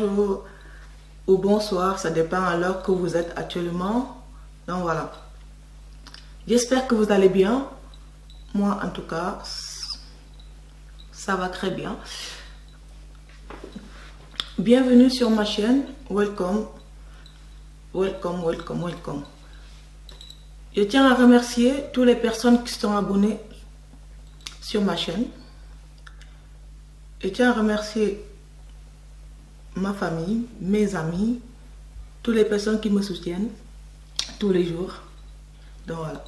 bonjour ou bonsoir, ça dépend à l'heure que vous êtes actuellement. Donc voilà. J'espère que vous allez bien. Moi en tout cas, ça va très bien. Bienvenue sur ma chaîne. Welcome. Welcome, welcome, welcome. Je tiens à remercier toutes les personnes qui sont abonnées sur ma chaîne. Je tiens à remercier ma famille, mes amis, toutes les personnes qui me soutiennent tous les jours. Donc voilà.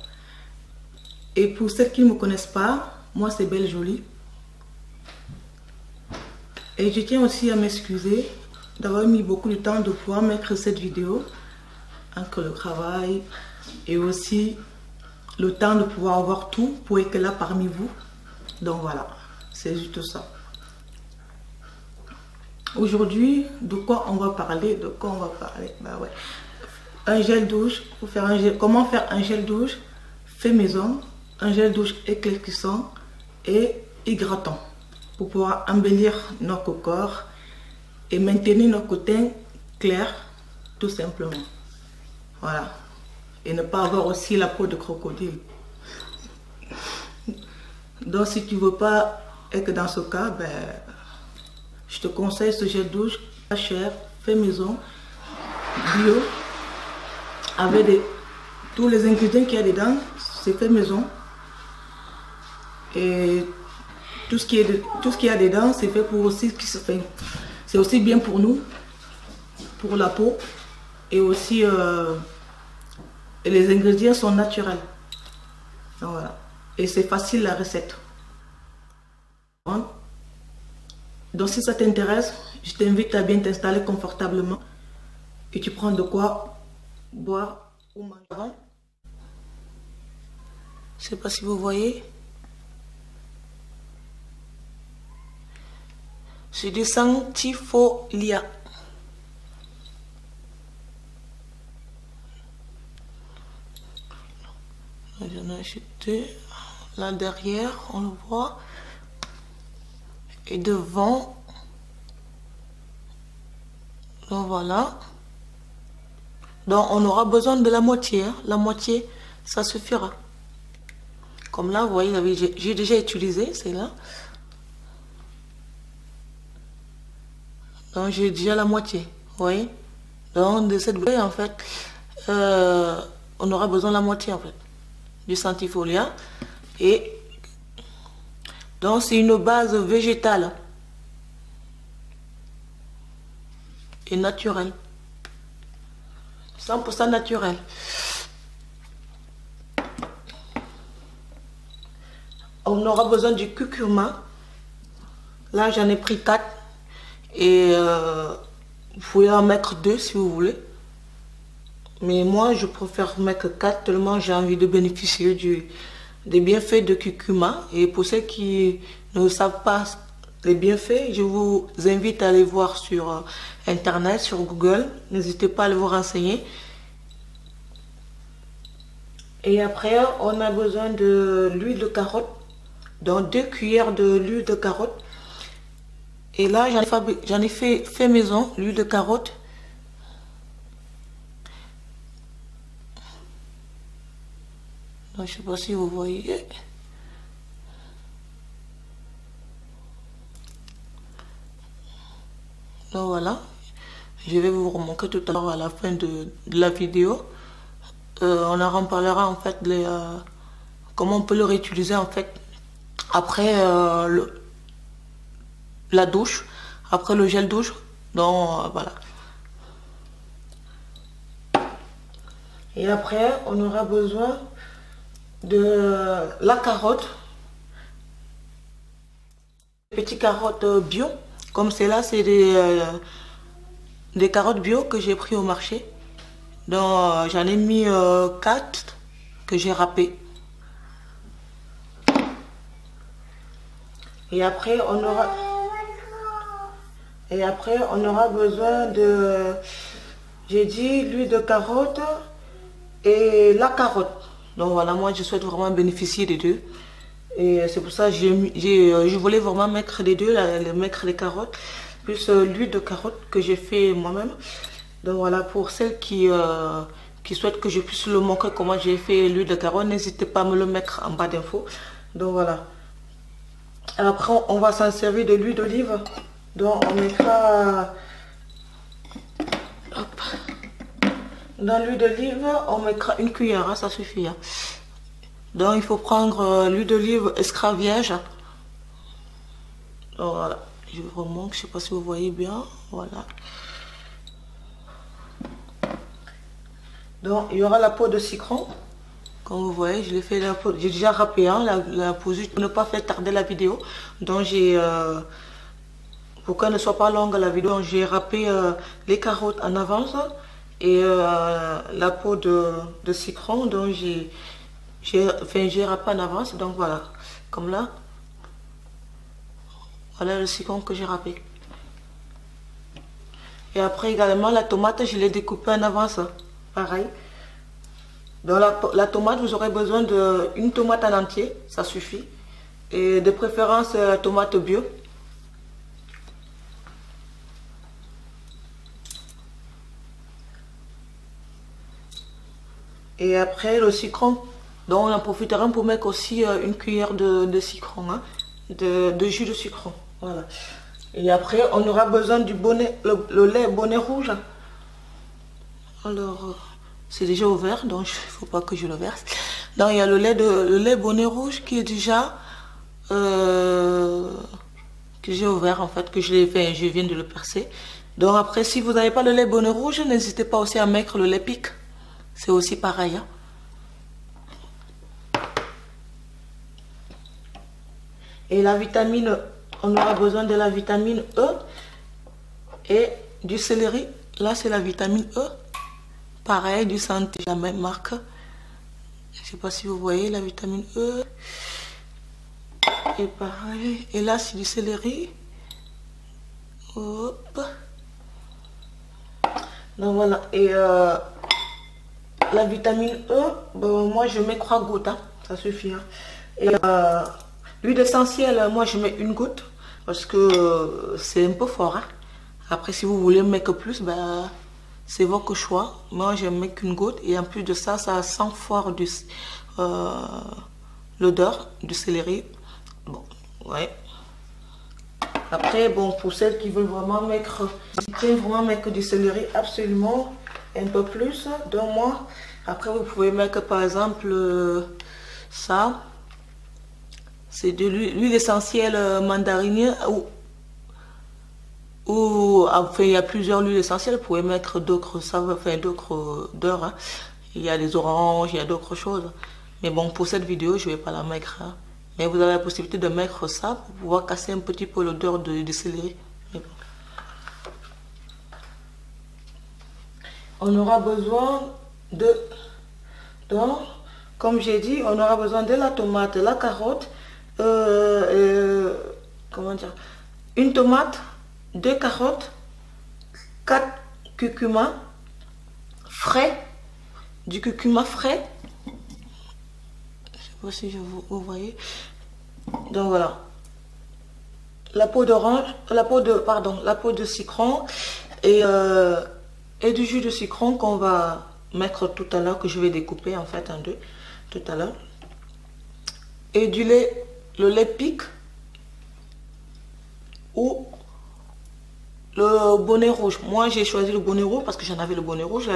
Et pour ceux qui ne me connaissent pas, moi c'est Belle Jolie. Et je tiens aussi à m'excuser d'avoir mis beaucoup de temps de pouvoir mettre cette vidéo entre le travail et aussi le temps de pouvoir avoir tout pour être là parmi vous. Donc voilà, c'est juste ça. Aujourd'hui, de quoi on va parler? Bah ouais. Un gel douche, pour faire un gel, comment faire un gel douche fait maison, un gel douche éclaircissant et hydratant pour pouvoir embellir notre corps et maintenir notre teint clair, tout simplement. Voilà. Et ne pas avoir aussi la peau de crocodile. Donc si tu veux pas être dans ce cas, ben, je te conseille ce gel douche pas cher, fait maison, bio, avec tous les ingrédients qu'il y a dedans, c'est fait maison. Et tout ce qu'il y a dedans, c'est fait pour aussi, c'est aussi bien pour nous, pour la peau, et aussi et les ingrédients sont naturels. Donc voilà. Et c'est facile la recette. Donc si ça t'intéresse, je t'invite à bien t'installer confortablement et tu prends de quoi boire ou manger. Je ne sais pas si vous voyez. C'est du sanctifolia. J'en ai acheté là derrière, on le voit. Et devant, donc voilà. Donc on aura besoin de la moitié, hein. La moitié, ça suffira. Comme là, vous voyez, j'ai déjà utilisé, c'est là. Donc j'ai déjà la moitié, vous voyez. Donc de cette bouteille, en fait, on aura besoin de la moitié, en fait, du sanctifolia. Et donc c'est une base végétale et naturelle, 100% naturel. On aura besoin du curcuma. Là j'en ai pris 4 et vous pouvez en mettre 2 si vous voulez. Mais moi je préfère mettre 4 tellement j'ai envie de bénéficier des bienfaits de curcuma. Et pour ceux qui ne savent pas les bienfaits, je vous invite à aller voir sur internet, sur Google. N'hésitez pas à aller vous renseigner. Et après, on a besoin de l'huile de carotte. Donc 2 cuillères de l'huile de carotte. Et là, j'en ai fait maison, l'huile de carotte. Donc, je ne sais pas si vous voyez. Donc voilà. Je vais vous remontrer tout à l'heure à la fin de la vidéo. On en reparlera en fait comment on peut le réutiliser en fait après la douche, après le gel douche. Donc voilà. Et après, on aura besoin de la carotte, petites carottes bio, comme celle-là, c'est des carottes bio que j'ai pris au marché. Donc j'en ai mis 4 que j'ai râpé. Et après on aura besoin de, j'ai dit, l'huile de carotte et la carotte. Donc voilà, moi je souhaite vraiment bénéficier des deux. Et c'est pour ça que je voulais vraiment mettre les deux, mettre les carottes plus l'huile de carotte que j'ai fait moi-même. Donc voilà, pour celles qui souhaitent que je puisse le montrer comment j'ai fait l'huile de carotte, n'hésitez pas à me le mettre en bas d'infos. Donc voilà. Après, on va s'en servir de l'huile d'olive. Donc on mettra... Hop. Dans l'huile d'olive, on mettra une cuillère, hein, ça suffit. Hein. Donc il faut prendre l'huile d'olive extra vierge. Donc voilà, je vous remonte, je sais pas si vous voyez bien. Voilà. Donc il y aura la peau de citron. Comme vous voyez, je l'ai fait j'ai déjà râpé hein, la peau juste pour ne pas faire tarder la vidéo. Donc j'ai pour qu'elle ne soit pas longue la vidéo, j'ai râpé les carottes en avance et la peau de citron. Donc j'ai râpé en avance. Donc voilà, comme là. Voilà le citron que j'ai râpé. Et après également la tomate, je l'ai découpée en avance. Pareil. Dans la tomate, vous aurez besoin d'une tomate en entier, ça suffit. Et de préférence, tomate bio. Et après, le citron. Donc, on en profitera pour mettre aussi une cuillère de citron, hein, de jus de citron. Voilà. Et après, on aura besoin du bonnet, le lait bonnet rouge. Alors... c'est déjà ouvert, donc il ne faut pas que je le verse. Donc il y a le lait bonnet rouge qui est déjà que j'ai ouvert en fait, que je viens de le percer. Donc après, si vous n'avez pas le lait bonnet rouge, n'hésitez pas aussi à mettre le lait pic. C'est aussi pareil. Hein. Et la vitamine, on aura besoin de la vitamine E et du céleri. Là, c'est la vitamine E. Pareil, du santé, la même marque. Je ne sais pas si vous voyez la vitamine E. Et pareil. Et là, c'est du céleri. Hop. Donc voilà. Et la vitamine E, bon, moi je mets 3 gouttes. Hein. Ça suffit. Hein. Et l'huile essentielle, moi je mets 1 goutte. Parce que c'est un peu fort. Hein. Après, si vous voulez mettre plus, ben... c'est votre choix. Moi, je ne mets qu'une goutte. Et en plus de ça, ça sent fort l'odeur du céleri. Bon, ouais. Après, bon, pour celles qui veulent vraiment mettre du céleri, absolument un peu plus. Donc moi, après, vous pouvez mettre par exemple ça. C'est de l'huile essentielle mandarine ou enfin, il y a plusieurs huiles essentielles. Vous pouvez mettre d'autres odeurs. Hein. Il y a des oranges, il y a d'autres choses. Mais bon, pour cette vidéo, je ne vais pas la mettre. Hein. Mais vous avez la possibilité de mettre ça pour pouvoir casser un petit peu l'odeur de céleri. Bon. On aura besoin donc, comme j'ai dit, on aura besoin de la tomate, la carotte, comment dire, une tomate, 2 carottes, 4 curcuma frais, du curcuma frais. Je sais pas si vous voyez. Donc voilà. La peau d'orange, la peau de citron et du jus de citron qu'on va mettre tout à l'heure, que je vais découper en fait en deux tout à l'heure. Et du lait, le lait pic ou le bonnet rouge. Moi j'ai choisi le bonnet rouge parce que j'en avais le bonnet rouge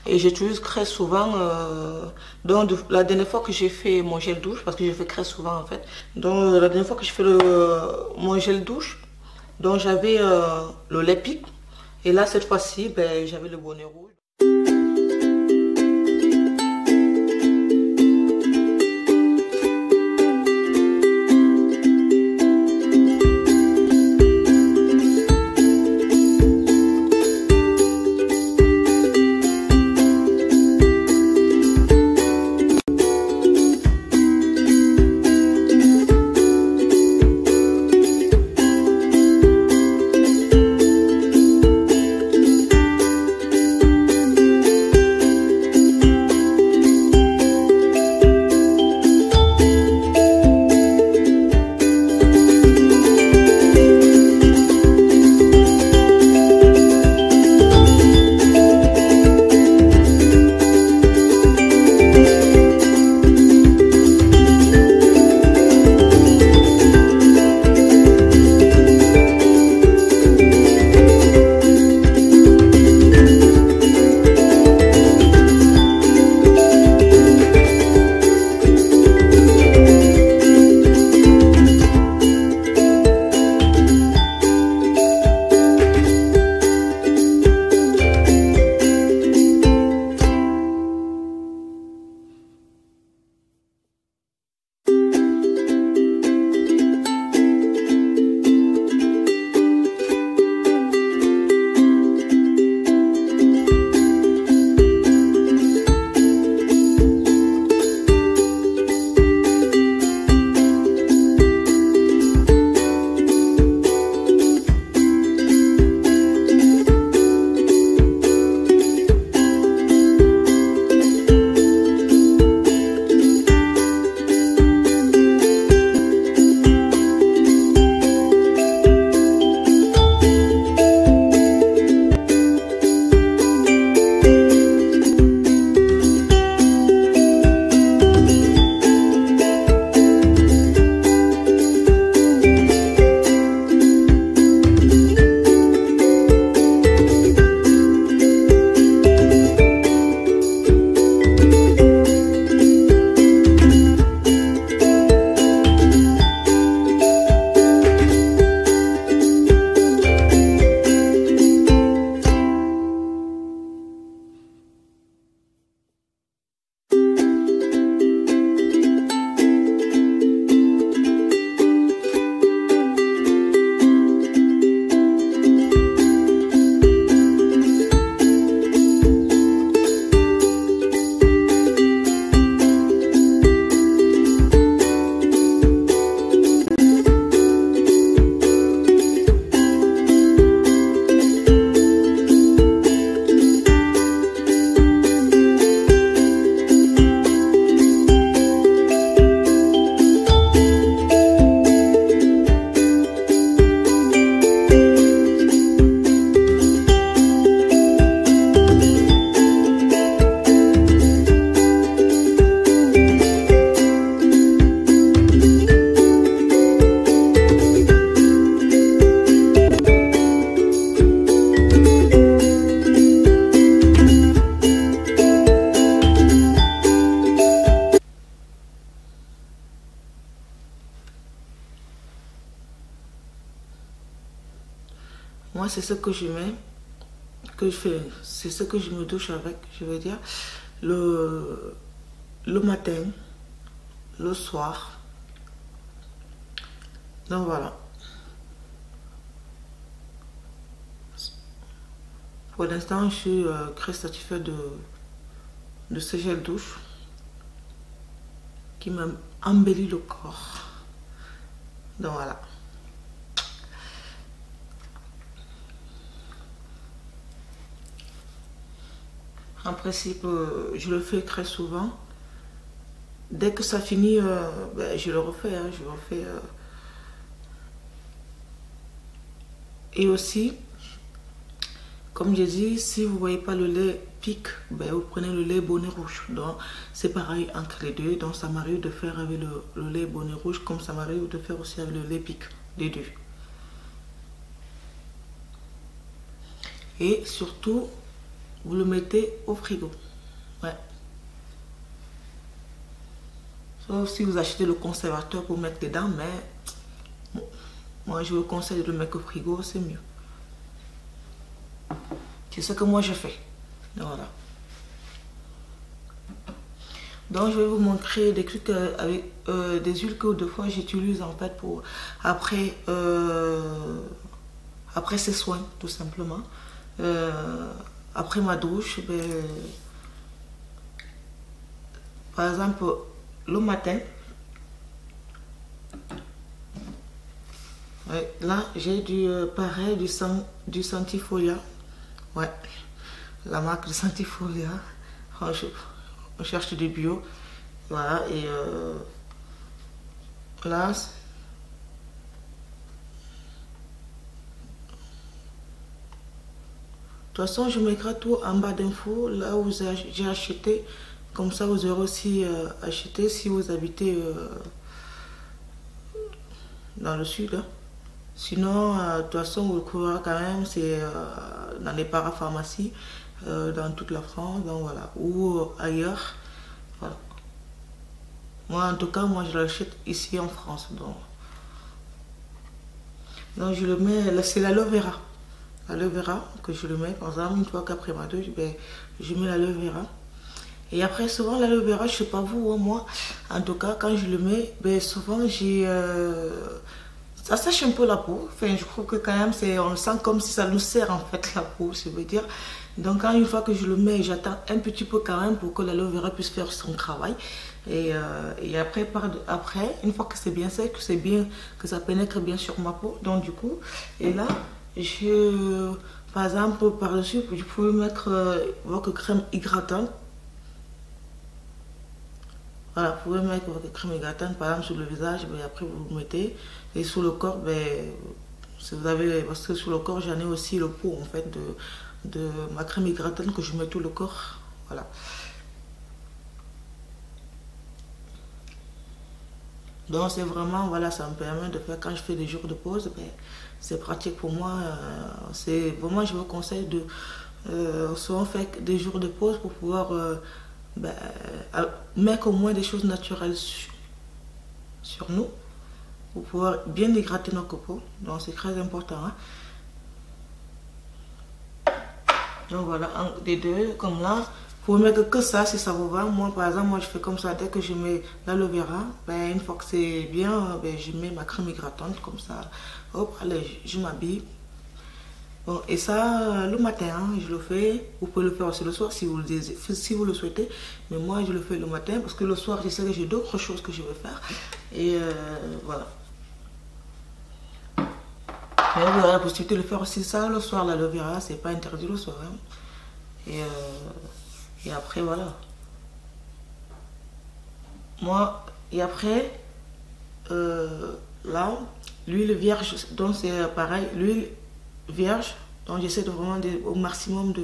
et j'utilise très souvent donc la dernière fois que j'ai fait mon gel douche, parce que je fais très souvent en fait, donc la dernière fois que je fais mon gel douche, donc j'avais le lait pic et là cette fois-ci ben, j'avais le bonnet rouge. Moi, c'est ce que je mets, que je fais, c'est ce que je me douche avec, je veux dire, le matin, le soir. Donc voilà. Pour l'instant, je suis très satisfait de ce gel douche qui m'a embelli le corps. Donc voilà. En principe, je le fais très souvent. Dès que ça finit, ben, je le refais. Hein, je le refais. Et aussi, comme je dis, si vous ne voyez pas le lait pique, ben, vous prenez le lait bonnet rouge. Donc, c'est pareil entre les deux. Donc, ça m'arrive de faire avec le lait bonnet rouge, comme ça m'arrive de faire aussi avec le lait pique, les deux. Et surtout, vous le mettez au frigo. Ouais. Sauf si vous achetez le conservateur pour mettre dedans, mais moi je vous conseille de le mettre au frigo, c'est mieux. C'est ce que moi je fais. Voilà. Donc je vais vous montrer des trucs avec des huiles que deux fois j'utilise en fait pour après après ces soins tout simplement. Après ma douche, ben, par exemple le matin, ouais, là j'ai du pareil du Santifolia. Ouais, la marque de Santifolia. On cherche du bio. Voilà, et là, de toute façon, je mettrai tout en bas d'infos, là où j'ai acheté. Comme ça, vous aurez aussi acheté si vous habitez dans le sud. Hein. Sinon, de toute façon, vous le trouverez quand même, c'est dans les parapharmacies, dans toute la France, donc voilà, ou ailleurs. Voilà. Moi, en tout cas, moi, je l'achète ici en France. Donc je le mets, c'est l'aloe vera. L'aloe vera que je le mets, par exemple, une fois qu'après ma douche, ben, je mets l'aloe vera. Et après, souvent, l'aloe vera, je sais pas vous, hein, moi, en tout cas, quand je le mets, ben, souvent, ça sèche un peu la peau. Enfin, je trouve que quand même, on le sent comme si ça nous serre en fait la peau, je veux dire. Donc, quand une fois que je le mets, j'attends un petit peu quand même pour que l'aloe vera puisse faire son travail. Et après, une fois que c'est bien sec, que ça pénètre bien sur ma peau, donc du coup, et là, par exemple, par-dessus, vous pouvez mettre votre crème hydratante. Voilà, vous pouvez mettre votre crème hydratante, par exemple, sur le visage, et après vous le mettez. Et sur le corps, ben, si vous avez, parce que sur le corps, j'en ai aussi le pot, en fait, de ma crème hydratante que je mets tout le corps. Voilà. Donc c'est vraiment, voilà, ça me permet de faire, quand je fais des jours de pause, ben, c'est pratique pour moi. C'est vraiment, je vous conseille de souvent faire des jours de pause pour pouvoir ben, mettre au moins des choses naturelles sur nous, pour pouvoir bien hydrater notre peau. Donc c'est très important. Hein. Donc voilà, des deux, comme là. Vous pouvez mettre que ça si ça vous va. Moi, par exemple, moi je fais comme ça. Dès que je mets l'aloe vera, ben, une fois que c'est bien, ben, je mets ma crème hydratante comme ça. Hop, allez, je m'habille. Bon, et ça, le matin, hein, je le fais. Vous pouvez le faire aussi le soir si vous le souhaitez. Mais moi, je le fais le matin parce que le soir, je sais que j'ai d'autres choses que je veux faire. Et voilà. Mais vous aurez la possibilité de le faire aussi ça le soir. L'aloe vera, c'est pas interdit le soir. Hein. Et après, voilà. Moi, et après, là, l'huile vierge, donc c'est pareil, l'huile vierge, donc j'essaie de vraiment au maximum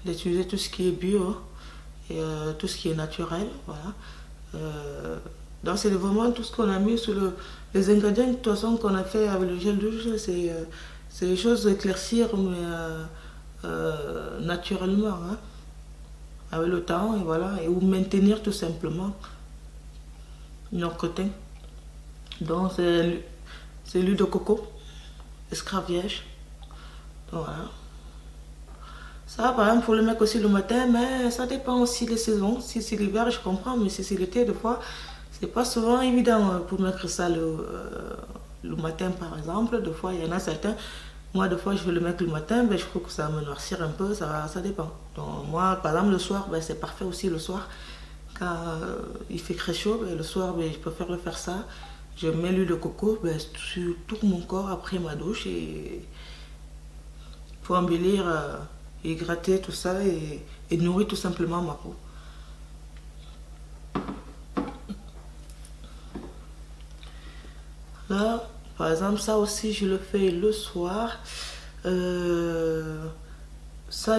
d'utiliser tout ce qui est bio et tout ce qui est naturel, voilà. Donc c'est vraiment tout ce qu'on a mis sur les ingrédients de toute façon qu'on a fait avec le gel douche, c'est des choses éclaircir, mais naturellement, hein, avec le temps, et voilà, et ou maintenir tout simplement notre teint. Donc c'est l'huile de coco, extra vierge. Donc voilà. Ça, par exemple, pour le mettre aussi le matin, mais ça dépend aussi des saisons. Si c'est l'hiver, je comprends, mais si c'est l'été, des fois, c'est pas souvent évident pour mettre ça le matin, par exemple. Des fois, il y en a certains. Moi, des fois, je vais le mettre le matin, ben, je trouve que ça va me noircir un peu, ça dépend. Donc, moi, par exemple, le soir, ben, c'est parfait aussi le soir. Quand il fait très chaud, ben, le soir, ben, je préfère le faire ça. Je mets l'huile de coco ben, sur tout mon corps après ma douche et pour embellir et gratter tout ça et nourrir tout simplement ma peau. Là, par exemple, ça aussi, je le fais le soir. Ça,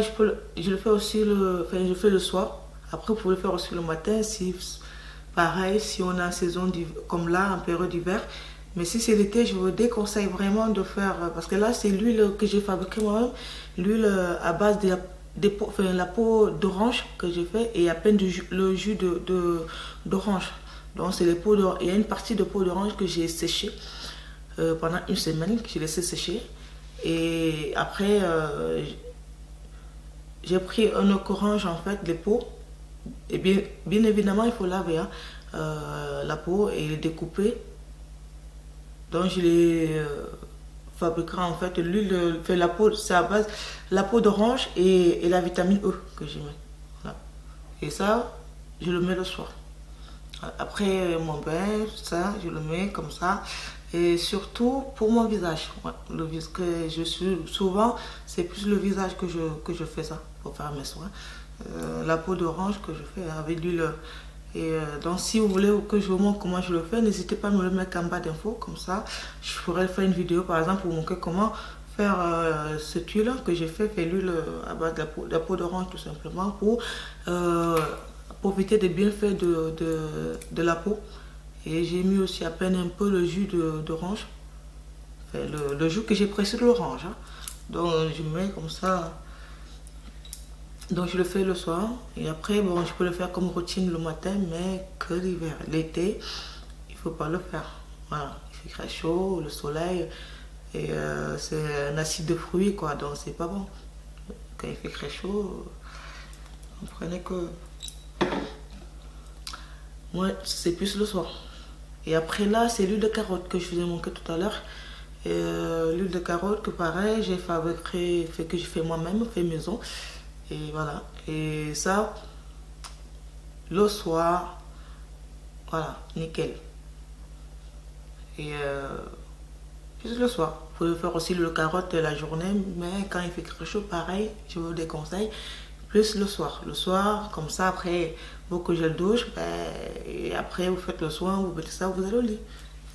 je le fais aussi enfin, je fais le soir. Après, vous pouvez le faire aussi le matin. Si, pareil, si on a une saison comme là, en période d'hiver. Mais si c'est l'été, je vous déconseille vraiment de faire. Parce que là, c'est l'huile que j'ai fabriquée moi-même. L'huile à base de la peau d'orange que j'ai fait et à peine le jus d'orange. Donc, c'est les peaux d'orange. Il y a une partie de peau d'orange que j'ai séchée pendant une semaine, que j'ai laissé sécher. Et après, j'ai pris un orange en fait, les peaux. Et bien évidemment, il faut laver hein, la peau et les découper. Donc, je les fabriquerai en fait. L'huile fait la peau, c'est à base la peau d'orange et la vitamine E que je mets. Voilà. Et ça, je le mets le soir. Après mon bain, ça, je le mets comme ça. Et surtout pour mon visage. Ouais, que je suis souvent, c'est plus le visage que je fais ça pour faire mes soins. La peau d'orange que je fais avec l'huile. Et donc si vous voulez que je vous montre comment je le fais, n'hésitez pas à me le mettre en bas d'infos. Comme ça, je pourrais faire une vidéo par exemple pour vous montrer comment faire cette huile que j'ai fait l'huile à base de la peau d'orange tout simplement pour profiter des bienfaits de la peau. Et j'ai mis aussi à peine un peu le jus d'orange. Enfin, le jus que j'ai pressé de l'orange. Hein. Donc je mets comme ça. Donc je le fais le soir. Et après, bon, je peux le faire comme routine le matin, mais que l'hiver. L'été, il ne faut pas le faire. Voilà, il fait très chaud, le soleil. Et c'est un acide de fruits, quoi. Donc c'est pas bon. Quand il fait très chaud, comprenez que... Moi, c'est plus le soir. Et après là, c'est l'huile de carotte que je vous ai montré tout à l'heure. L'huile de carotte que pareil, j'ai fabriqué, que j'ai fait moi-même, fait maison. Et voilà. Et ça, le soir, voilà, nickel. Et juste le soir. Vous pouvez faire aussi le carotte la journée, mais quand il fait très chaud, pareil, je vous déconseille. Plus le soir. Le soir, comme ça, après beaucoup gel douche, ben, et après vous faites le soin, vous mettez ça, vous allez au lit.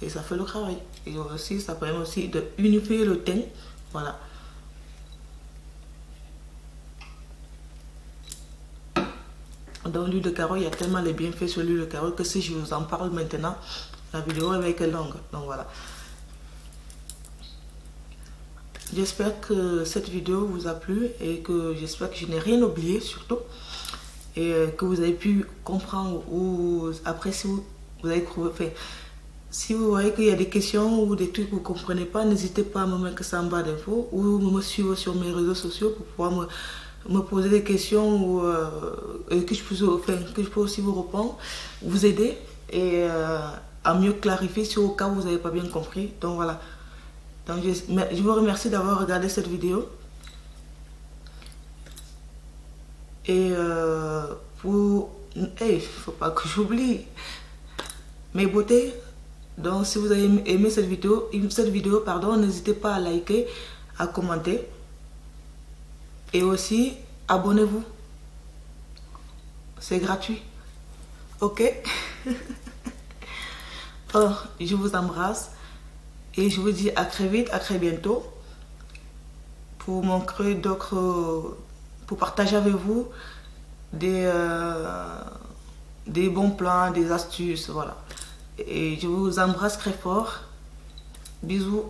Et ça fait le travail. Et aussi, ça permet aussi de unifier le teint. Voilà. Dans l'huile de carotte, il y a tellement les bienfaits sur l'huile de carotte que si je vous en parle maintenant, la vidéo va être longue. Donc voilà. J'espère que cette vidéo vous a plu et que j'espère que je n'ai rien oublié surtout. Et que vous avez pu comprendre ou après si vous avez trouvé... Enfin, si vous voyez qu'il y a des questions ou des trucs que vous ne comprenez pas, n'hésitez pas à me mettre ça en bas d'infos ou me suivre sur mes réseaux sociaux pour pouvoir me poser des questions ou, que je peux aussi vous répondre, vous aider et à mieux clarifier si au cas où vous n'avez pas bien compris. Donc voilà. Donc je vous remercie d'avoir regardé cette vidéo. Et il faut pas que j'oublie mes beautés. Donc si vous avez aimé cette vidéo, pardon, n'hésitez pas à liker, à commenter. Et aussi, abonnez-vous. C'est gratuit. Ok? Oh, je vous embrasse. Et je vous dis à très vite, à très bientôt. Pour montrer d'autres... Pour partager avec vous des bons plans, des astuces. Voilà. Et je vous embrasse très fort. Bisous.